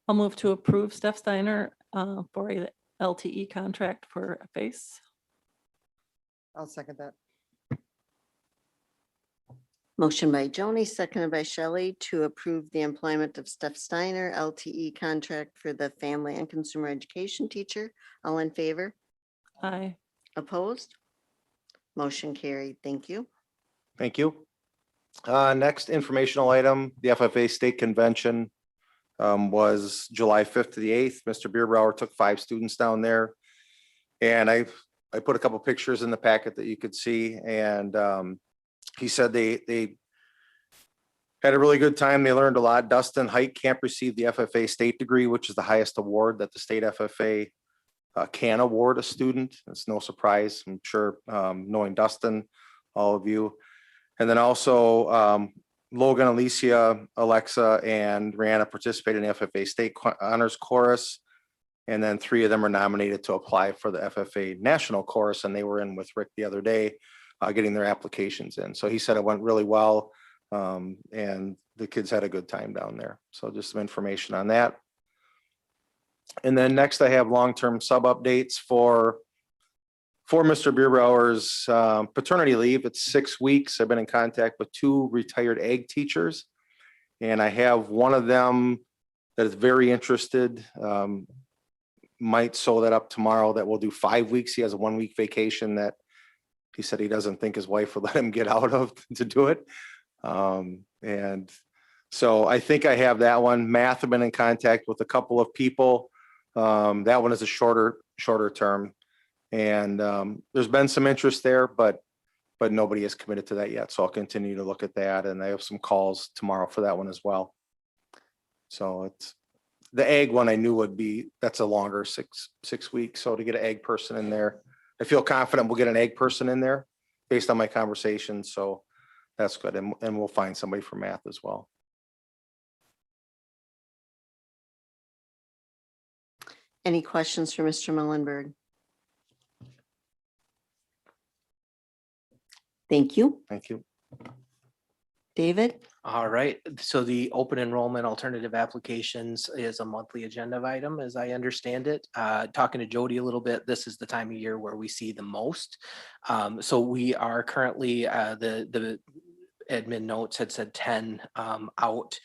I'll move to approve Steph Steiner for a LTE contract for a FACE. I'll second that. Motion by Joni, seconded by Shelley to approve the employment of Steph Steiner, LTE contract for the family and consumer education teacher. All in favor? Aye. Opposed? Motion carried. Thank you. Thank you. Next informational item, the FFA State Convention was July 5th to the 8th. Mr. Bierbauer took 5 students down there. And I put a couple pictures in the packet that you could see. And he said they had a really good time. They learned a lot. Dustin Heitkamp received the FFA state degree, which is the highest award that the state FFA can award a student. It's no surprise, I'm sure, knowing Dustin, all of you. And then also Logan, Alicia, Alexa, and Rihanna participated in the FFA State Honors Chorus. And then 3 of them are nominated to apply for the FFA National Chorus, and they were in with Rick the other day, getting their applications in. So he said it went really well, and the kids had a good time down there. So just some information on that. And then next I have long-term sub updates for Mr. Bierbauer's paternity leave. It's 6 weeks. I've been in contact with 2 retired ag teachers, and I have one of them that is very interested. Might sew that up tomorrow, that will do 5 weeks. He has a 1 week vacation that he said he doesn't think his wife would let him get out of to do it. And so I think I have that one. Math, have been in contact with a couple of people. That one is a shorter term. And there's been some interest there, but nobody has committed to that yet. So I'll continue to look at that. And I have some calls tomorrow for that one as well. So it's the ag one I knew would be, that's a longer six weeks. So to get an ag person in there, I feel confident we'll get an ag person in there based on my conversation. So that's good. And we'll find somebody for math as well. Any questions for Mr. Mullenberg? Thank you. Thank you. David? All right, so the open enrollment alternative applications is a monthly agenda item, as I understand it. Talking to Jody a little bit, this is the time of year where we see the most. So we are currently, the admin notes had said 10 out.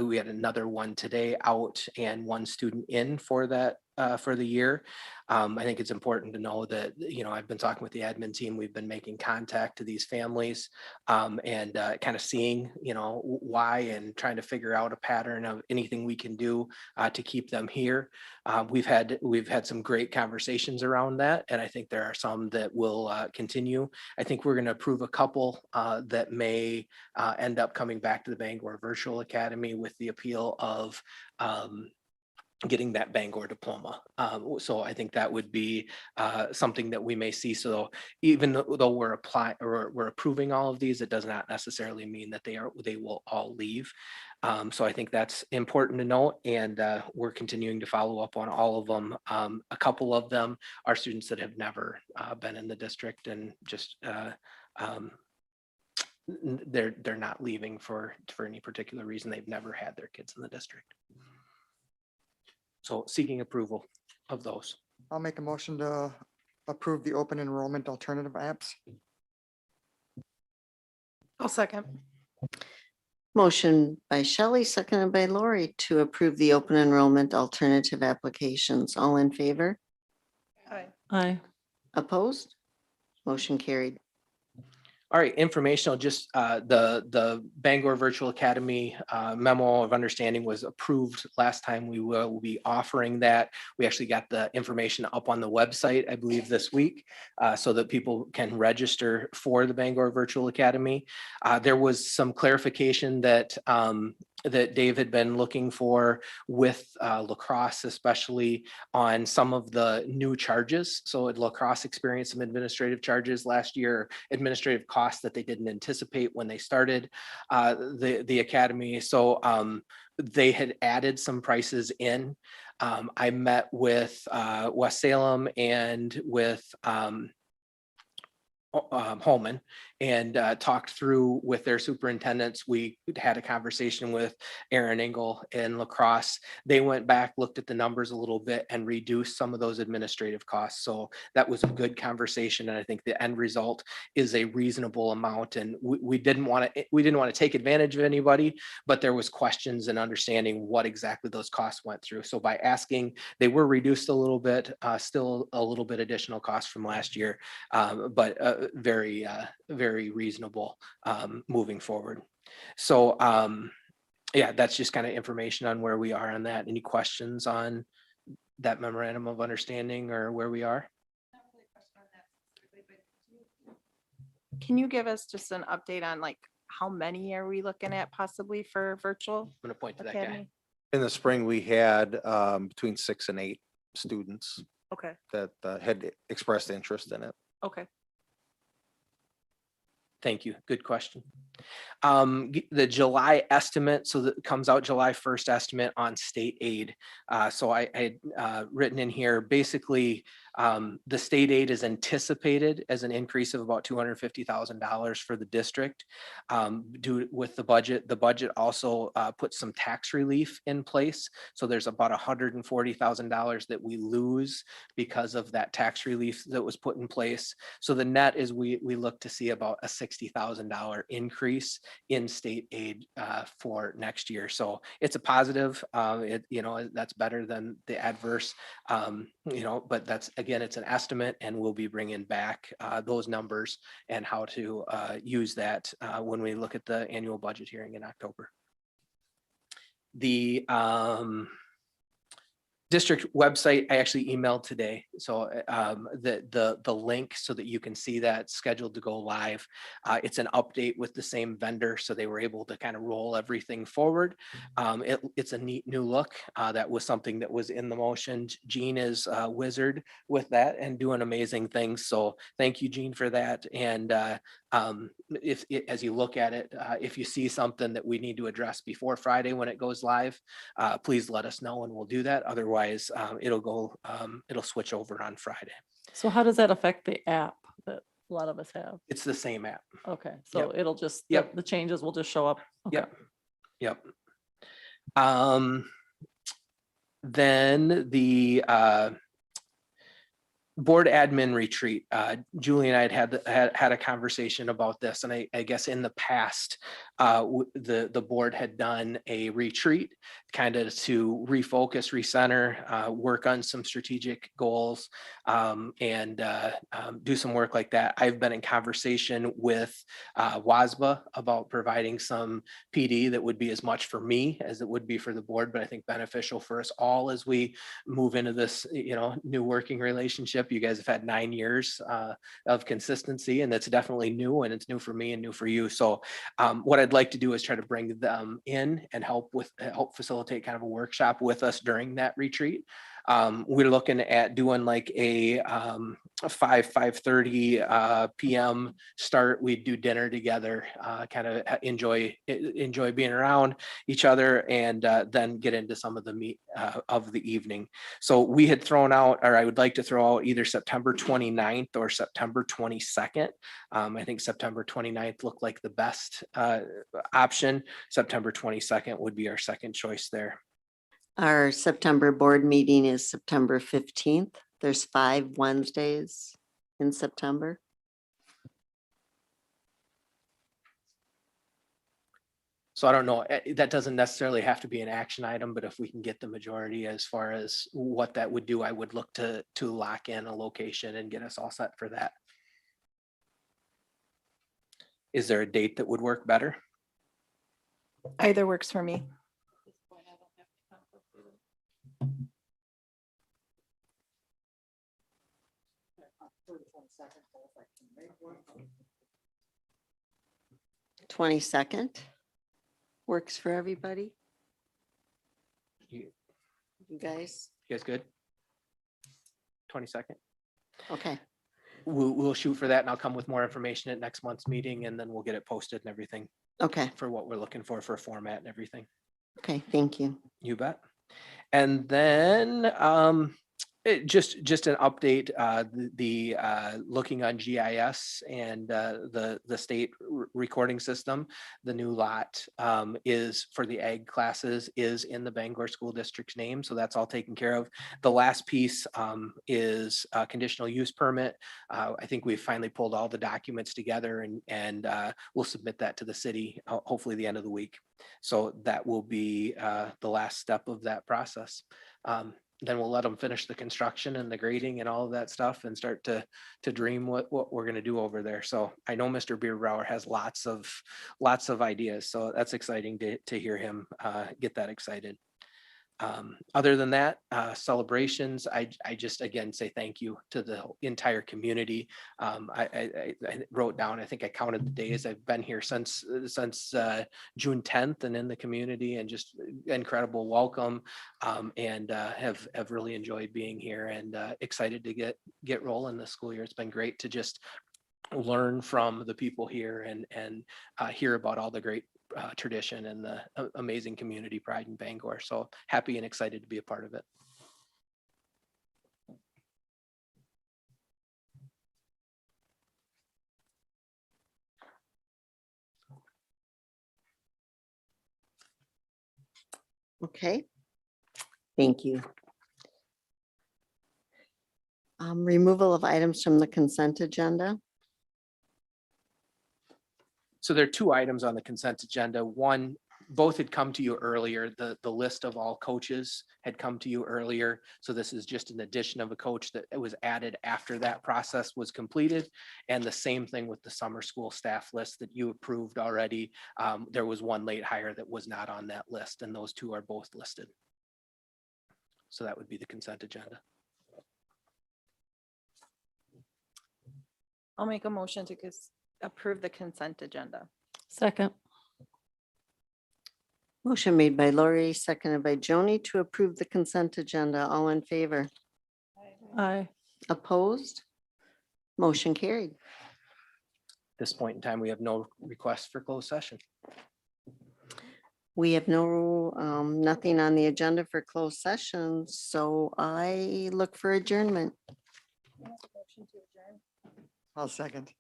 We had another one today out and one student in for that for the year. I think it's important to know that, I've been talking with the admin team. We've been making contact to these families and kind of seeing, why and trying to figure out a pattern of anything we can do to keep them here. We've had some great conversations around that. And I think there are some that will continue. I think we're going to approve a couple that may end up coming back to the Bangor Virtual Academy with the appeal of getting that Bangor diploma. So I think that would be something that we may see. So even though we're approving all of these, it does not necessarily mean that they will all leave. So I think that's important to note, and we're continuing to follow up on all of them. A couple of them are students that have never been in the district and just they're not leaving for any particular reason. They've never had their kids in the district. So seeking approval of those. I'll make a motion to approve the open enrollment alternative apps. I'll second. Motion by Shelley, seconded by Lori to approve the open enrollment alternative applications. All in favor? Aye. Opposed? Motion carried. All right, informational, just the Bangor Virtual Academy memo of understanding was approved last time. We will be offering that. We actually got the information up on the website, I believe, this week, so that people can register for the Bangor Virtual Academy. There was some clarification that that Dave had been looking for with La Crosse, especially on some of the new charges. So La Crosse experienced some administrative charges last year, administrative costs that they didn't anticipate when they started the academy. So they had added some prices in. I met with West Salem and with Holman and talked through with their superintendents. We had a conversation with Aaron Engel in La Crosse. They went back, looked at the numbers a little bit and reduced some of those administrative costs. So that was a good conversation. And I think the end result is a reasonable amount. And we didn't want to take advantage of anybody, but there was questions and understanding what exactly those costs went through. So by asking, they were reduced a little bit, still a little bit additional cost from last year, but very reasonable moving forward. So yeah, that's just kind of information on where we are on that. Any questions on that memorandum of understanding or where we are? Can you give us just an update on like how many are we looking at possibly for virtual I'm going to point to that guy. academy? In the spring, we had between 6 and 8 students Okay, that had expressed interest in it. okay. Thank you. Good question. The July estimate, so that comes out July 1st estimate on state aid. So I had written in here, basically, the state aid is anticipated as an increase of about $250,000 for the district due with the budget. The budget also puts some tax relief in place. So there's about $140,000 that we lose because of that tax relief that was put in place. So the net is we look to see about a $60,000 increase in state aid for next year. So it's a positive. That's better than the adverse. But that's, again, it's an estimate, and we'll be bringing back those numbers and how to use that when we look at the annual budget hearing in October. The District website, I actually emailed today. So the link so that you can see that scheduled to go live. It's an update with the same vendor, so they were able to kind of roll everything forward. It's a neat new look. That was something that was in the motion. Gene is a wizard with that and doing amazing things. So thank you, Gene, for that. And as you look at it, if you see something that we need to address before Friday when it goes live, please let us know and we'll do that. Otherwise, it'll switch over on Friday. So how does that affect the app that a lot of us have? It's the same app. Okay, so it'll just, Yep. the changes will just show up. Okay. Yep. Then the board admin retreat. Julie and I had a conversation about this, and I guess in the past, the board had done a retreat kind of to refocus, recenter, work on some strategic goals, and do some work like that. I've been in conversation with WASBA about providing some PD that would be as much for me as it would be for the board, but I think beneficial for us all as we move into this, new working relationship. You guys have had 9 years of consistency, and that's definitely new, and it's new for me and new for you. So what I'd like to do is try to bring them in and help facilitate kind of a workshop with us during that retreat. We're looking at doing like a 5:30 p.m. start. We do dinner together, kind of enjoy being around each other, and then get into some of the meat of the evening. So we had thrown out, or I would like to throw out either September 29th or September 22nd. I think September 29th looked like the best option. September 22nd would be our second choice there. Our September board meeting is September 15th. There's 5 Wednesdays in September. So I don't know, that doesn't necessarily have to be an action item, but if we can get the majority as far as what that would do, I would look to lock in a location and get us all set for that. Is there a date that would work better? Either works for me. 22nd works for everybody. You You guys, guys good? 22nd? okay. We'll shoot for that, and I'll come with more information at next month's meeting, and then we'll get it posted and everything Okay, for what we're looking for a format and everything. okay, thank you. You bet. And then just an update, the looking on GIS and the state recording system, the new lot is for the ag classes is in the Bangor School District's name. So that's all taken care of. The last piece is a conditional use permit. I think we've finally pulled all the documents together, and we'll submit that to the city, hopefully the end of the week. So that will be the last step of that process. Then we'll let them finish the construction and the grading and all of that stuff and start to dream what we're going to do over there. So I know Mr. Bierbauer has lots of ideas. So that's exciting to hear him get that excited. Other than that, celebrations, I just again say thank you to the entire community. I wrote down, I think I counted the days I've been here since June 10th and in the community, and just incredible welcome, and have really enjoyed being here, and excited to get rolling this school year. It's been great to just learn from the people here and hear about all the great tradition and the amazing community pride in Bangor. So happy and excited to be a part of it. Okay, thank you. Removal of items from the consent agenda. So there are 2 items on the consent agenda. One, both had come to you earlier. The list of all coaches had come to you earlier. So this is just an addition of a coach that was added after that process was completed. And the same thing with the summer school staff list that you approved already. There was one late hire that was not on that list, and those 2 are both listed. So that would be the consent agenda. I'll make a motion to approve the consent agenda. Second. Motion made by Lori, seconded by Joni to approve the consent agenda. All in favor? Aye. Opposed? Motion carried. At this point in time, we have no requests for closed session. We have nothing on the agenda for closed sessions, so I look for adjournment. I'll second.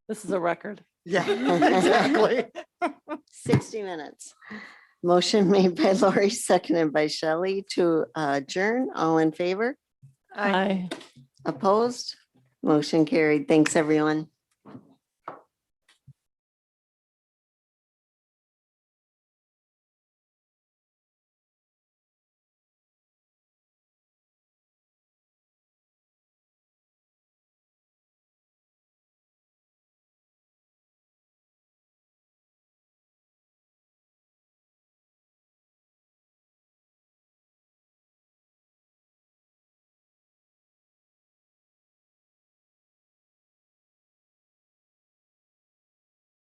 This is a record. Yeah, exactly. 60 minutes. Motion made by Lori, seconded by Shelley to adjourn. All in favor? Aye. Opposed? Motion carried. Thanks, everyone.